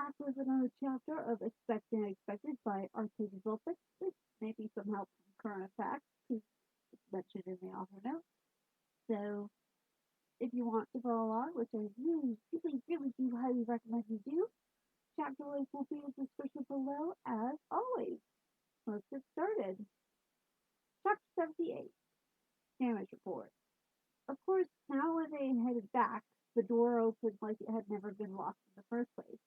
back with another chapter of Expected and Unexpected by Arcade Vulpix. This may be some help from current facts, because it's mentioned in the author note. So, if you want to follow along, which I really do highly recommend you do, chapter link will be in the description below, as always. Let's get started. Chapter 78 Damage Report. Of course, now when they headed back, the door opened like it had never been locked in the first place.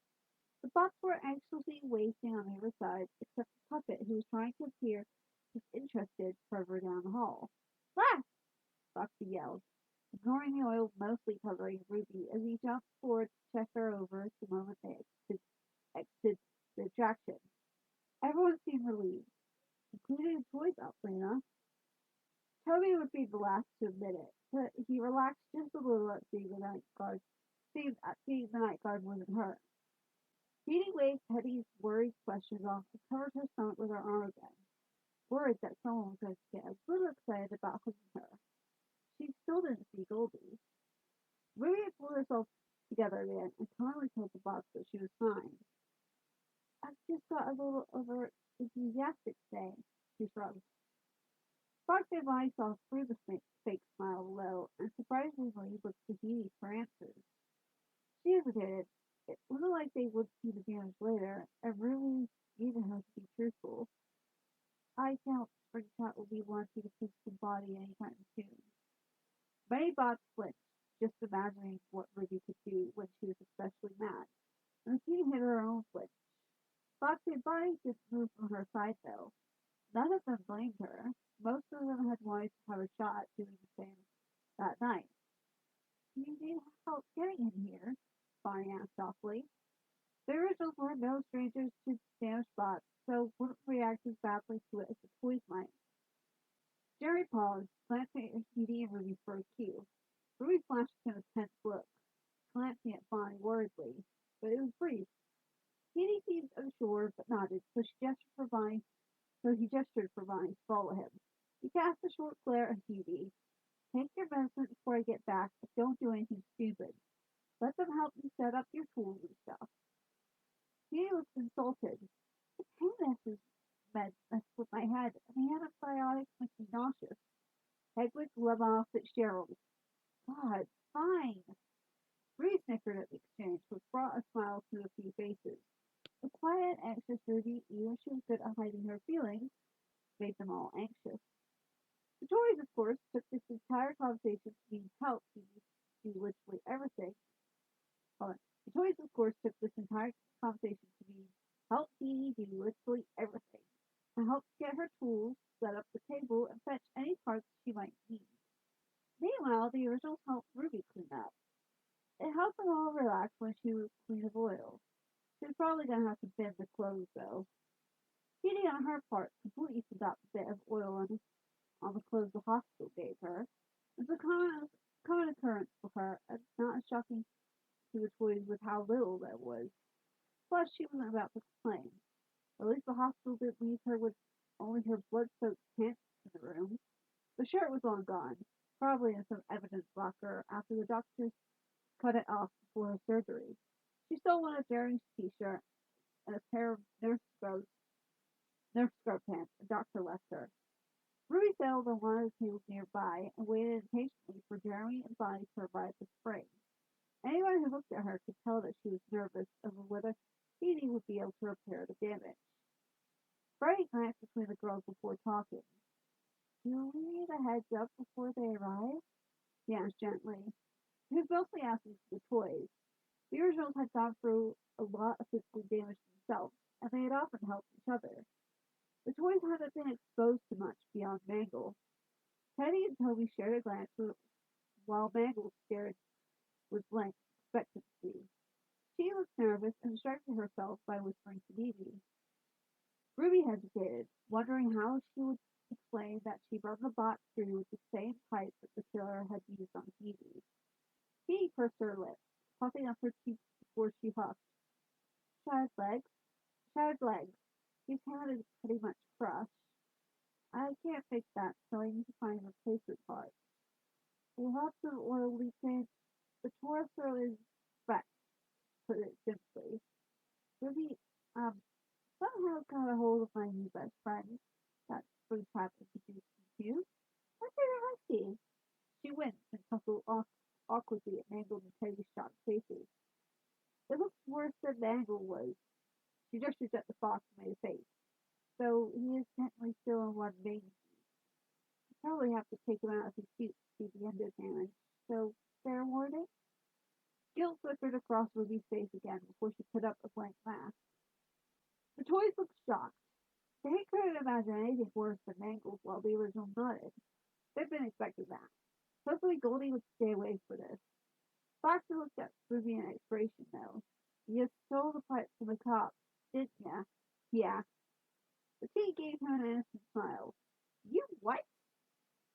The bots were anxiously waiting on the other side, except the puppet, who was trying to appear disinterested further down the hall. "Last!" Foxy yelled, ignoring the oil mostly covering Ruby as he jumped forward to check her over the moment they exited the attraction. Everyone seemed relieved, including the toy belt Lena. Toby would be the last to admit it, but he relaxed just a little at seeing the night guard wasn't hurt. Jeannie waved Teddy's worried questions off and covered her stomach with her arm again, worried that someone was going to get a little excited about hugging her. She still didn't see Goldie. Ruby had pulled herself together again and calmly told the boss that she was fine. "I've just got a little over enthusiastic today," she shrugged. Foxy and Bonnie saw through the fake smile below and surprisingly looked to Jeannie for answers. She hesitated. It looked like they would see the damage later, and really needed her to be truthful. "I doubt Springtrap will be wanting a physical body anytime soon." Many bots flinched, just imagining what Ruby could do when she was especially mad, and the team hit her own flinch. Foxy and Bonnie just moved from her side though. None of them blamed her. Most of them had wanted to have a shot at doing the same that night. "Do you need help getting in here?" Bonnie asked softly. The originals were no strangers to damaged spots, so wouldn't react as badly to it as the toys might. Jerry paused, glancing at Edie and Ruby for a cue. Ruby flashed him a tense look, glancing at Bonnie worriedly, but it was brief. Edie seemed unsure, but nodded, so he gestured for Bonnie to follow him. He cast a short glare at Edie. "Take your medicine before I get back, but don't do anything stupid. Let them help you set up your tools and stuff." He looked insulted. "The pain meds messed with my head, and the antibiotics make me nauseous." Hedwig Lemma Fitzgerald. "God, fine." Ruby snickered at the exchange, which brought a smile to a few faces. The quiet, anxious Ruby, even if she was good at hiding her feelings, made them all anxious. The toys, of course, took this entire conversation to mean help you do literally everything. The toys, of course, took this entire conversation to mean help Dee do literally everything, and help get her tools, set up the table, and fetch any parts she might need. Meanwhile, the originals helped Ruby clean up. It helped them all relax when she was clean of oil. She was probably going to have to bend the clothes, though. Kitty, on her part, completely forgot the bit of oil on the clothes the hospital gave her. It's a common occurrence for her, and not as shocking to the toys with how little there was. Plus, she wasn't about to complain. At least the hospital didn't leave her with only her blood-soaked pants in the room. The shirt was long gone, probably in some evidence locker after the doctors cut it off before her surgery. She still wanted Jerry's t-shirt and a pair of nurse scrub pants the doctor left her. Ruby settled on one of the tables nearby and waited impatiently for Jeremy and Bonnie to arrive with spring. Anyone who looked at her could tell that she was nervous over whether Edie would be able to repair the damage. Freddie glanced between the girls before talking. "Do we need a heads up before they arrive?" he asked gently. He was mostly asking for the toys. The originals had gone through a lot of physical damage themselves, and they had often helped each other. The toys hadn't been exposed to much beyond Mangle. Teddy and Toby shared a glance while Mangle stared with blank expectancy. She looked nervous and distracted herself by whispering to Dee. Ruby hesitated, wondering how she would explain that she run the bot through with the same pipe that the killer had used on Dee. Dee pursed her lips, puffing up her cheeks before she huffed. "Shattered legs? Shattered legs. His hand is pretty much crushed. I can't fix that, so I need to find replacement parts. Lots of oil leakage. The torso is wrecked, to put it simply." Ruby, somehow got a hold of my new best friend. That's pretty happy to be confused. My favorite husky. She winced and tussled off awkwardly at Mangle and Teddy's shocked faces. It looks worse than Mangle was. She gestured at the fox and made a face. So he is technically still in one vein. I probably have to take him out of his suit to see the end of damage. So, fair warning? Guilt flickered across Ruby's face again before she put up a blank laugh. The toys looked shocked. They couldn't imagine anything worse than Mangles while the original nodded. They'd been expecting that. Hopefully Goldie would stay away for this. Foxy looked at Ruby in expiration though. You stole the pipe from the cops, didn't ya? Yeah. The tea gave him an innocent smile. You what?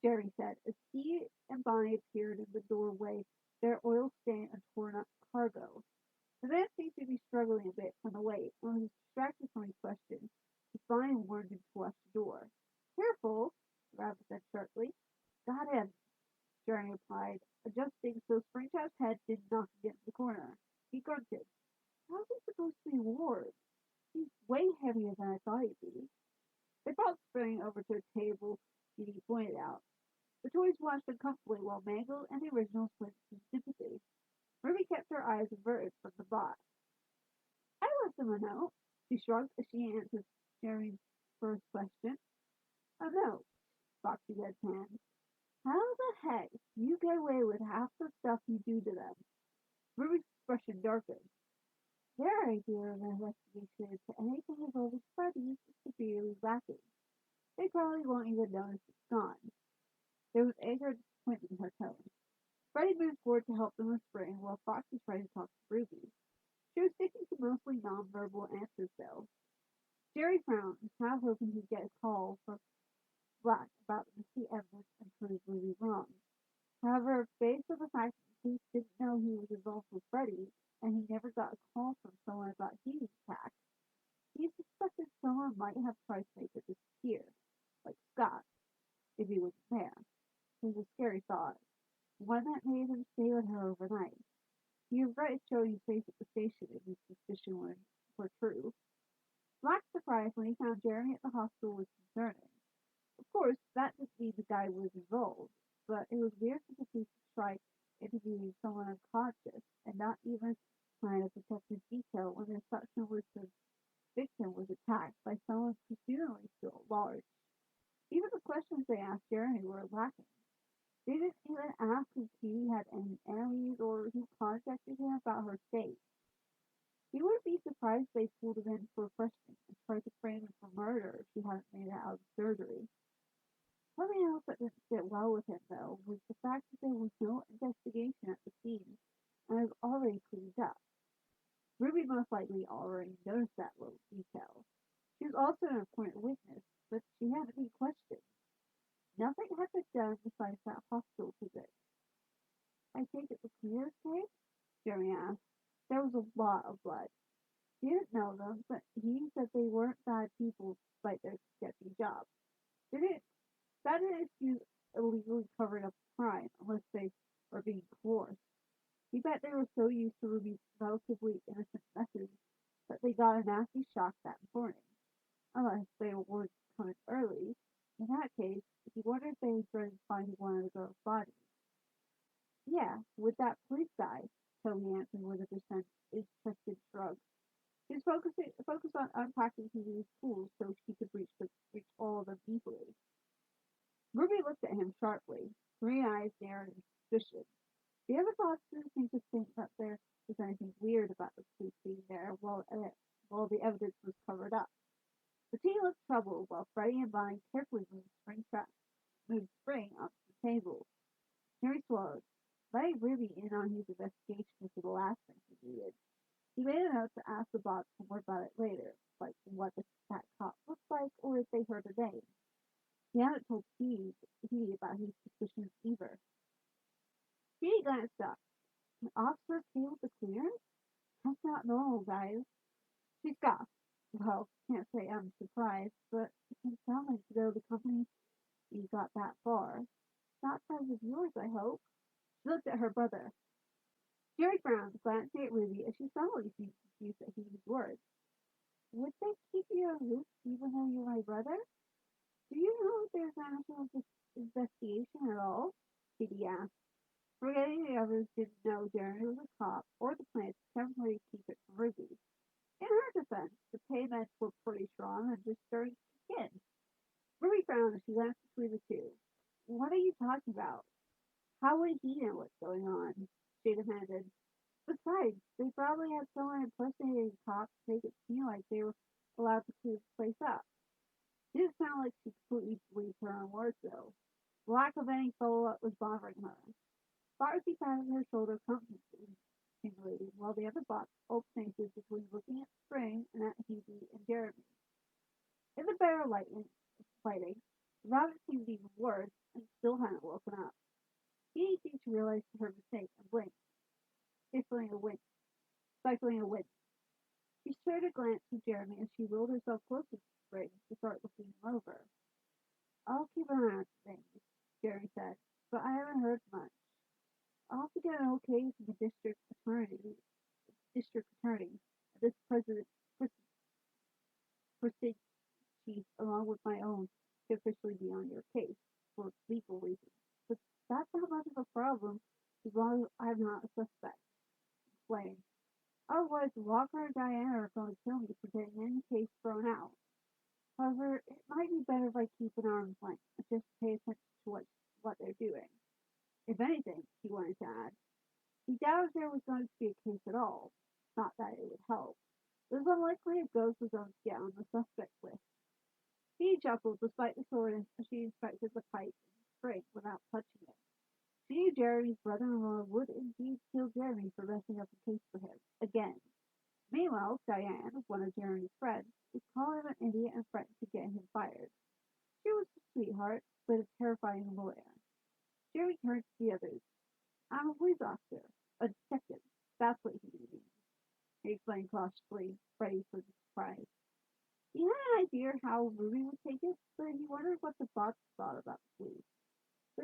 Jerry said as he and Bonnie appeared in the doorway, their oil stained and torn up cargo. The man seemed to be struggling a bit from the weight and was distracted from his question as Bonnie warned him to watch the door. Careful, Rabbit said sharply. Got him, Jerry replied, adjusting so Springtrap's head did not get in the corner. He grunted. How's he supposed to be Ward? He's way heavier than I thought he'd be. They brought Spring over to a table Dee pointed out. The toys watched uncomfortably while Mangle and the originals winced in sympathy. Ruby kept her eyes averted from the box. I left him a note. She shrugged as she answered Jerry's first question. A note, Foxy deadpanned. How the heck do you get away with half the stuff you do to them? Ruby's expression darkened. Their idea of an investigation into anything involving Freddy is severely lacking. They probably won't even notice it's gone. There was anger and disappointment in her tone. Freddie moved forward to help them with Spring while Foxy tried to talk to Ruby. She was sticking to mostly nonverbal answers though. Jerry frowned, half hoping he'd get a call from Black about the missing evidence and prove Ruby wrong. However, based on the fact that the police didn't know he was involved with Freddie, and he never got a call from someone about his attack, he suspected someone might have tried to make it disappear, like Scott, if he wasn't there. It was a scary thought, one that made him stay with her overnight. He regretted showing his face at the station if his suspicion were true. Black's surprise when he found Jeremy at the hospital was concerning. Of course, that didn't mean the guy was involved, but it was weird for the police to try interviewing someone unconscious and not even find a protective detail when their suction was the victim was attacked by someone presumably still at large. Even the questions they asked Jeremy were lacking. They didn't even ask if he had any enemies or who contacted him about her state. He wouldn't be surprised if they pulled him in for questioning and tried to frame him for murder if she hadn't made it out of surgery. Something else that didn't sit well with him, though, was the fact that there was no investigation at the scene and it was already cleaned up. Ruby most likely already noticed that little detail. She was also an important witness, but she hadn't been questioned. Nothing had been done besides that hospital visit. I take it the clear case? Jeremy asked. There was a lot of blood. He didn't know them, but he said they weren't bad people despite their sketchy job. Didn't that didn't excuse illegally covering up a crime unless they were being coerced. He bet they were so used to Ruby's relatively innocent methods that they got a nasty shock that morning. Unless they were coming early. In that case, he wondered if they dreaded finding one of the girl's bodies. Yeah, with that police guy, Toby answered with a interested shrug. She was focused on unpacking his tools so she could reach all of them easily. Ruby looked at him sharply, green eyes narrowed in suspicion. The other boss didn't seem to think that there was anything weird about the police being there while the evidence was covered up. The tea looked troubled while Freddie and Bonnie carefully moved Spring onto the table. Harry swallowed. Letting Ruby in on his investigation was the last thing he needed. He made a note to ask the boss more about it later, like what that cop looked like or if they heard her name. He hadn't told Petey about his suspicions either. Petey glanced up. An officer came with the clearance? That's not normal, guys. She scoffed. Well, can't say I'm surprised, but it can sound like though the company you got that far. Not friends of yours, I hope. She looked at her brother. Jerry frowned, glancing at Ruby as she suddenly seemed confused at Petey's words. Would they keep you aloof even though you're my brother? Do you know if there's an actual investigation at all? Dee asked, forgetting the others didn't know Jeremy was a cop or the plan to temporarily keep it from Ruby. In her defense, the payments were pretty strong and just starting to kick in. Ruby frowned as she glanced between the two. What are you talking about? How would he know what's going on? She demanded. Besides, they probably had someone impersonating cops to make it seem like they were allowed to clean the place up. It didn't sound like she completely believed her own words, though. The lack of any follow-up was bothering her. Foxy patted her shoulder comfortingly, while the other box alternated between looking at Spring and at Hebe and Jeremy. In the better lighting, the rabbit seemed even worse and still hadn't woken up. He seemed to realize her mistake and blinked, stifling a wink, stifling a wink. She shared a glance with Jeremy as she wheeled herself closer to Spring to start looking him over. I'll keep an eye on things, Jeremy said, but I haven't heard much. I'll have to get an okay from the district attorney, this precinct chief, along with my own, to officially be on your case for legal reasons. But that's not much of a problem as long as I'm not a suspect. Explain. Otherwise, Walker and Diana are going to kill me for getting any case thrown out. However, it might be better if I keep an arm's length and just pay attention to what they're doing. If anything, he wanted to add, he doubted there was going to be a case at all. Not that it would help. It was unlikely a ghost was going to get on the suspect list. He chuckled despite the sword as she inspected the pipe and spring without touching it. She knew Jeremy's brother-in-law would indeed kill Jeremy for messing up the case for him. Again. Meanwhile, Diane, one of Jeremy's friends, was calling him an idiot and threatened to get him fired. She was a sweetheart, but a terrifying lawyer. Jeremy turned to the others. I'm a police officer. A detective. That's what he means. He explained cautiously, ready for the surprise. He had an idea how Ruby would take it, but he wondered what the bots thought about the police. He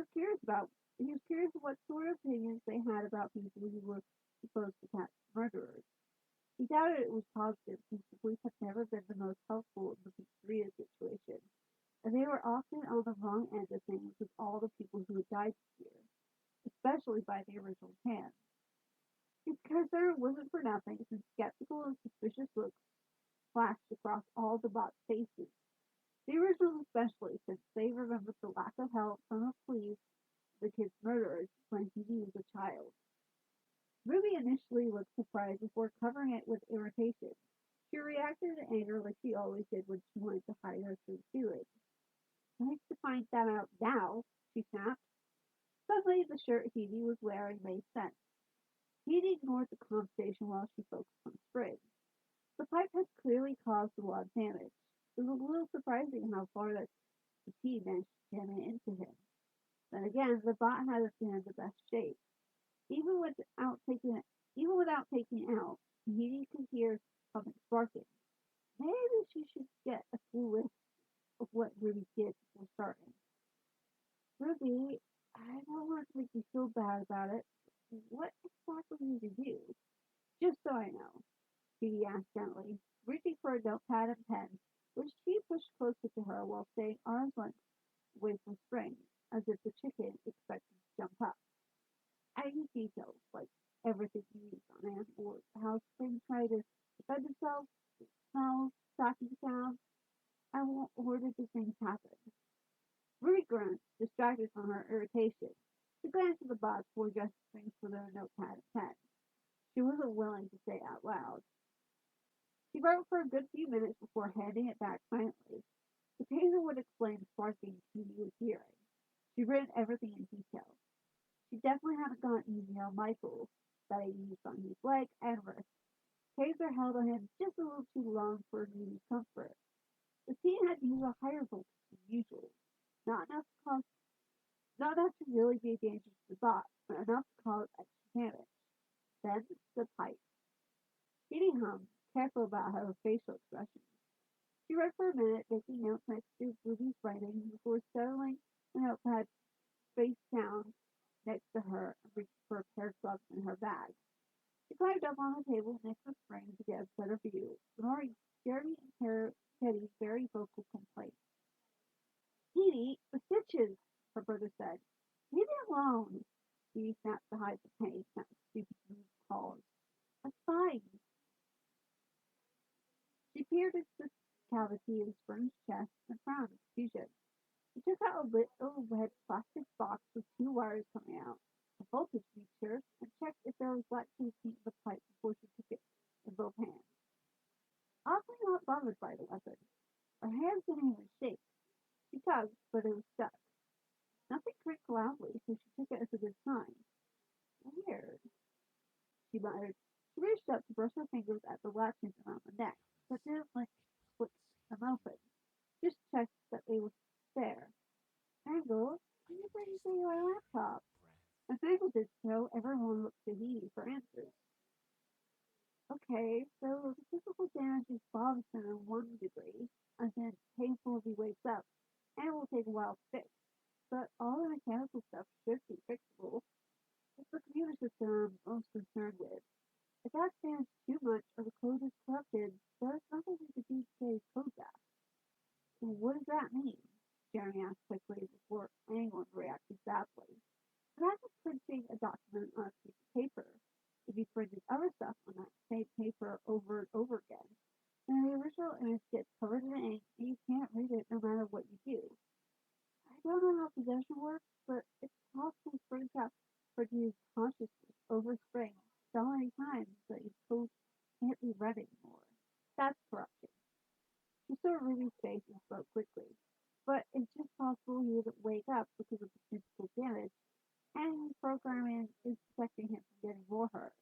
was curious what sort of opinions they had about people who were supposed to catch murderers. He doubted it was positive since the police had never been the most helpful in the pizzeria situation, and they were often on the wrong end of things with all the people who had died this year, especially by the original hand. His concern wasn't for nothing, since skeptical and suspicious looks flashed across all the bots' faces. The originals especially, since they remembered the lack of help from the police, the kid's murderers, when he was a child. Ruby initially looked surprised before covering it with irritation. She reacted in anger like she always did when she wanted to hide her true feelings. Nice to find that out now, she snapped. Suddenly the shirt Hebe was wearing made sense. Hebe ignored the conversation while she focused on Spring. The pipe had clearly caused a lot of damage. It was a little surprising how far that the tea managed to jam it into him. Then again, the bot hadn't been in the best shape. Even without taking it out, Edie could hear something sparking. Maybe she should get a full list of what Ruby did before starting. Ruby, I don't want to make you feel bad about it. What exactly did you do? Just so I know, Edie asked gently, reaching for a notepad and pen, which she pushed closer to her while staying arm's length away from Spring, as if the chicken expected to jump up. I need details, like everything you need on it, or how Spring tried to defend himself, smells, shocking sounds. I won't order the things happen. Ruby grunted, distracted from her irritation. She glanced at the box before gesturing for their notepad and pen. She wasn't willing to say it out loud. She wrote for a good few minutes before handing it back silently. The taser would explain the sparking she was hearing. She'd written everything in detail. She definitely hadn't gone easy on Michael, that he used on his leg and wrist. Taser held on him just a little too long for immediate comfort. The teen had used a higher voltage than usual. Not enough to cause, not enough to really be a danger to the bot, but enough to cause extra damage. Then the pipe. Kitty hummed, careful about her facial expressions. She read for a minute, making notes next to Ruby's writing before settling the notepad face down next to her and reached for a pair of gloves in her bag. She climbed up on the table next to Spring to get a better view, Jeremy and Teddy's very vocal complaint. Petey, the stitches, her brother said. Leave me alone. Petey snapped to hide the pain that stupid move caused. That's fine. She peered into the cavity of Spring's chest and frowned in confusion. She took out a little red plastic box with two wires coming out, a voltage meter, and checked if there was electricity in the pipe before she took it in both hands. Oddly not bothered by the weapon. Her hands didn't even shake. She tugged, but it was stuck. Nothing creaked loudly, so she took it as a good sign. Weird, she muttered. She reached up to brush her fingers at the latches around the neck, but didn't like split them open. Just checked that they were there. Angle, are you ready for your laptop? As Angle did so, everyone looked to Edie for answers. Okay, so the physical damage is bothersome in 1 degree, as in painful if he wakes up, and it will take a while to fix. But all the mechanical stuff should be fixable. It's the computer system I'm most concerned with. If that stands too much or the code is corrupted, there's nothing we can do to get his code back. Well, what does that mean? Jeremy asked quickly before anyone reacted badly. Imagine printing a document on a piece of paper. If you printed other stuff on that same paper over and over again, then the original image gets covered in ink and you can't read it no matter what you do. I don't know how possession works, but it's possible Springtrap produce consciousness over Spring so many times that his code can't be read anymore. That's corruption. She saw Ruby's face and spoke quickly. But it's just possible he wouldn't wake up because of the physical damage, and his programming is protecting him from getting more hurt.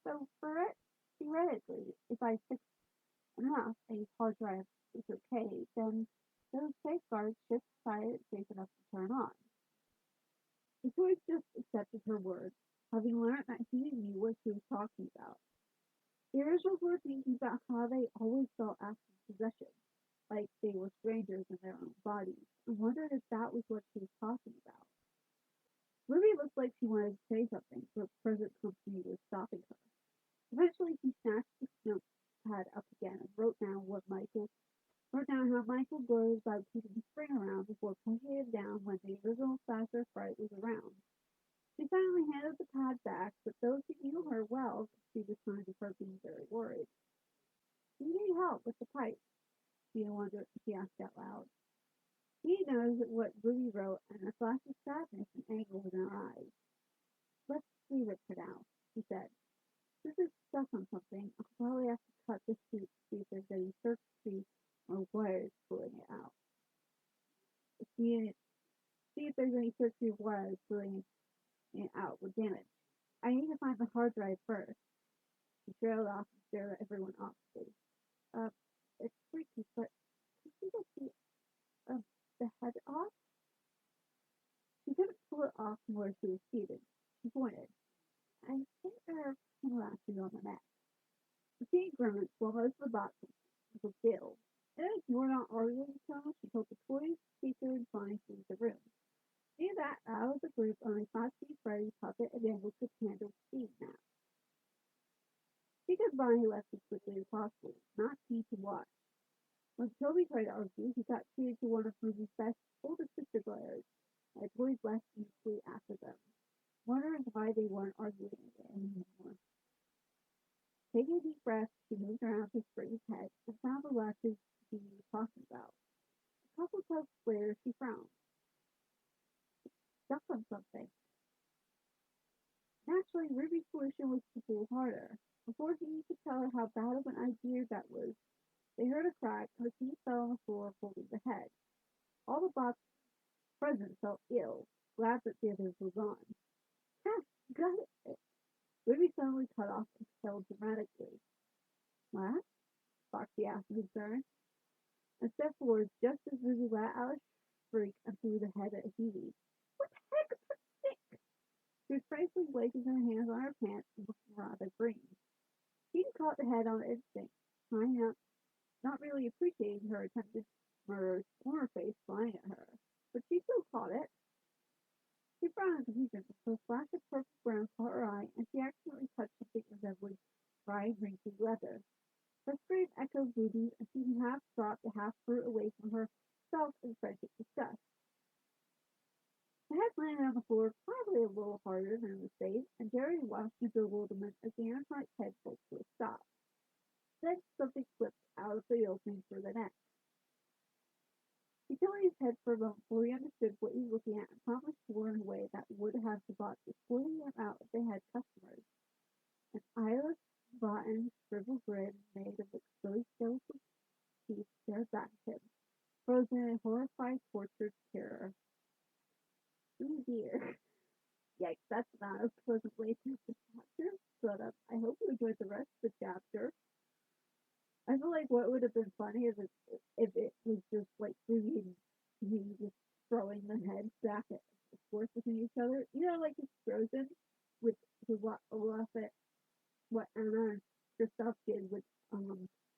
So, theoretically, if I fix enough and his hard drive is okay, then those safeguards should decide it's safe enough to turn on. The toys just accepted her word, having learned that he knew what she was talking about. The originals were thinking about how they always felt after possession, like they were strangers in their own bodies, and wondered if that was what she was talking about. Ruby looked like she wanted to say something, but present company was stopping her. Eventually, she snatched the notepad up again and wrote down how Michael goes about keeping Spring around before pushing it down when the original Sasha Fright was around. She finally handed the pad back, but those who knew her well could see the signs of her being very worried. Do you need help with the pipe? She asked out loud. He knows what Ruby wrote, and a flash of sadness and anger was in her eyes. Let's leave it for now, she said. This is stuck on something. I'll probably have to cut this suit to see if there's any circuitry or wires pulling it out. See if there's any circuitry or wires pulling it out with damage. I need to find the hard drive first. She trailed off and stared at everyone awkwardly. It's freaky, but could you get the head off? She couldn't pull it off from where she was seated. She pointed. I think there are pinlashes on the neck. The teen grimaced while most of the box was filled. And as you were not arguing so, she told the toys, speaker, and flying to the room. She knew that out of the group, only Foxy, Freddy, Puppet, and Daniel could handle speed now. She could Bonnie left as quickly as possible, not keen to watch. When Toby tried to argue, he got treated to one of Ruby's best oldest sister glares, and the toys left easily after them, wondering why they weren't arguing anymore. Taking a deep breath, she moved around to Spring's head and found the latches she was talking about. A couple tugs later, she frowned. Stuck on something. Naturally, Ruby's solution was to pull harder. Before he could tell her how bad of an idea that was, they heard a crack, and the key fell on the floor, holding the head. All the bots present felt ill, glad that the others were gone. Ha! Got it! Ruby suddenly cut off and fell dramatically. What? Foxy asked in concern, and stepped forward just as Ruby let out a shriek and threw the head at Hebe. What the heck? That's sick! She was frantically waving her hands on her pants and looking rather green. Hebe caught the head on instinct, trying not really appreciating her attempted murder's former face flying at her, but she still caught it. She frowned in confusion until a flash of purple brown caught her eye, and she accidentally touched something resembling dry, wrinkled leather. Her scream echoed boobies, and she half dropped the half fruit away from herself in frantic disgust. The head landed on the floor, probably a little harder than it was safe, and Jerry watched in bewilderment as the animatronic's head pulled to a stop. Then something slipped out of the opening for the neck. He tilted his head for a moment before he understood what he was looking at and promptly swore in a way that would have debauched escorting them out if they had customers. An eyeless, rotten, shriveled grin made of exposed skeletal teeth stared back at him, frozen in horrified, tortured terror. Oh dear. Yikes, that's not a pleasant way to end the chapter, but I hope you enjoyed the rest of the chapter. I feel like what would have been funny is if it was just like freaking me just throwing the heads back at forcing each other. You know, like it's Frozen with Olaf at what Anna and Kristoff did with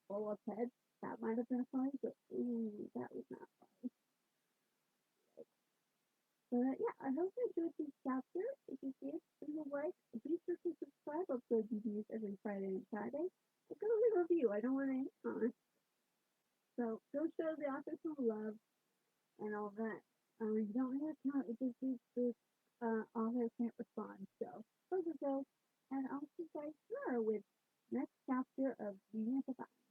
Olaf's head. That might have been funny, but ooh, that was not funny. But yeah, I hope you enjoyed this chapter. If you did, leave a like. Be sure to subscribe. I'll upload videos every Friday and Saturday. And go leave a review. I don't want any comments. So go show the author some love and all that. You don't have time if this author can't respond. So go, and I'll see you guys tomorrow with next chapter of Reading at the Vine.